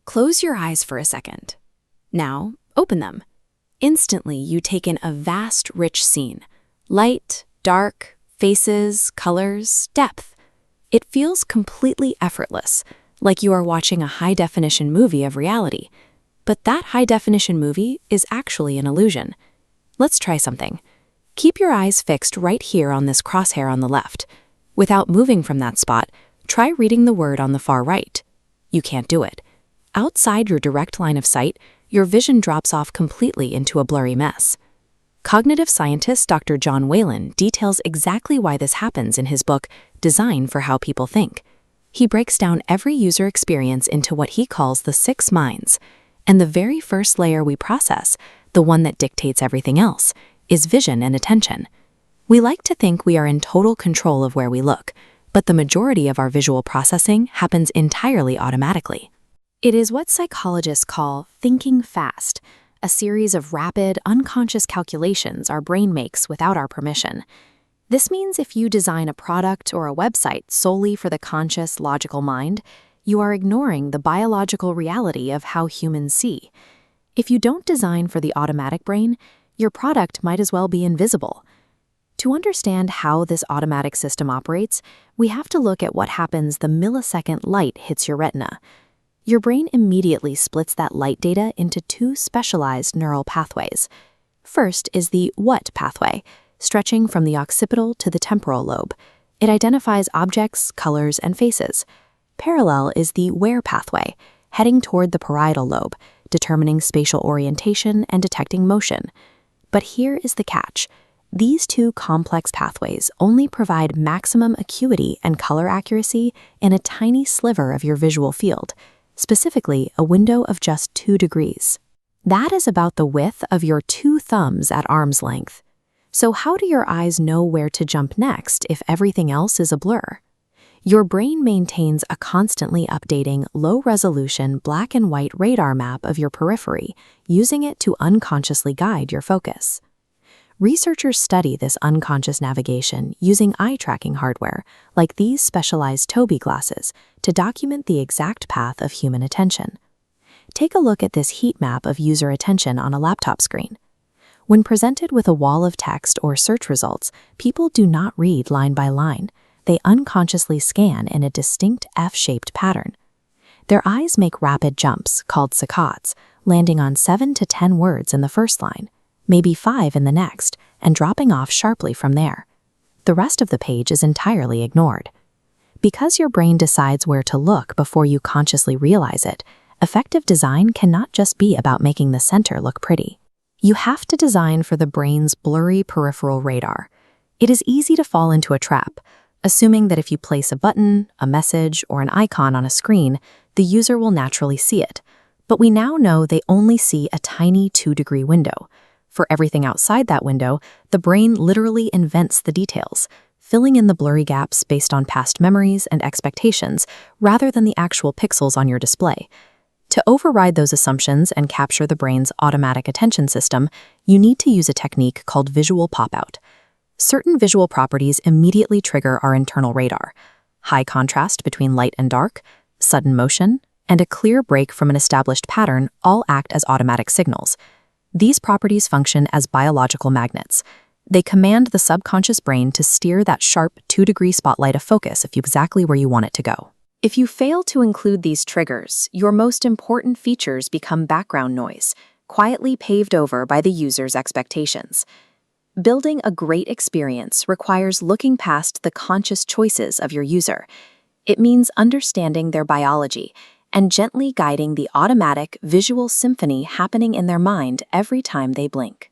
Close your eyes for a second. Now, open them. Instantly, you take in a vast, rich scene. Light, dark, faces, colors, depth. It feels completely effortless, like you are watching a high-definition movie of reality. But that high-definition movie is actually an illusion. Let's try something. Keep your eyes fixed right here on this crosshair on the left. Without moving from that spot, try reading the word on the far right. You can't do it. Outside your direct line of sight, your vision drops off completely into a blurry mess. Cognitive scientist Dr. John Whalen details exactly why this happens in his book, Design for How People Think. He breaks down every user experience into what he calls the 6 minds. And the very first layer we process, the one that dictates everything else, is vision and attention. We like to think we are in total control of where we look, but the majority of our visual processing happens entirely automatically. It is what psychologists call thinking fast, a series of rapid, unconscious calculations our brain makes without our permission. This means if you design a product or a website solely for the conscious, logical mind, you are ignoring the biological reality of how humans see. If you don't design for the automatic brain, your product might as well be invisible. To understand how this automatic system operates, we have to look at what happens the millisecond light hits your retina. Your brain immediately splits that light data into 2 specialized neural pathways. First is the what pathway, stretching from the occipital to the temporal lobe. It identifies objects, colors, and faces. Parallel is the where pathway, heading toward the parietal lobe, determining spatial orientation and detecting motion. But here is the catch. These 2 complex pathways only provide maximum acuity and color accuracy in a tiny sliver of your visual field, specifically a window of just 2 degrees. That is about the width of your 2 thumbs at arm's length. So how do your eyes know where to jump next if everything else is a blur? Your brain maintains a constantly updating, low-resolution black and white radar map of your periphery, using it to unconsciously guide your focus. Researchers study this unconscious navigation using eye-tracking hardware, like these specialized Tobii glasses, to document the exact path of human attention. Take a look at this heat map of user attention on a laptop screen. When presented with a wall of text or search results, people do not read line by line. They unconsciously scan in a distinct F-shaped pattern. Their eyes make rapid jumps, called saccades, landing on 7 to 10 words in the first line, maybe 5 in the next, and dropping off sharply from there. The rest of the page is entirely ignored. Because your brain decides where to look before you consciously realize it, effective design cannot just be about making the center look pretty. You have to design for the brain's blurry peripheral radar. It is easy to fall into a trap, assuming that if you place a button, a message, or an icon on a screen, the user will naturally see it. But we now know they only see a tiny 2-degree window. For everything outside that window, the brain literally invents the details, filling in the blurry gaps based on past memories and expectations rather than the actual pixels on your display. To override those assumptions and capture the brain's automatic attention system, you need to use a technique called visual pop-out. Certain visual properties immediately trigger our internal radar. High contrast between light and dark, sudden motion, and a clear break from an established pattern all act as automatic signals. These properties function as biological magnets. They command the subconscious brain to steer that sharp 2-degree spotlight of focus exactly where you want it to go. If you fail to include these triggers, your most important features become background noise, quietly paved over by the user's expectations. Building a great experience requires looking past the conscious choices of your user. It means understanding their biology and gently guiding the automatic visual symphony happening in their mind every time they blink.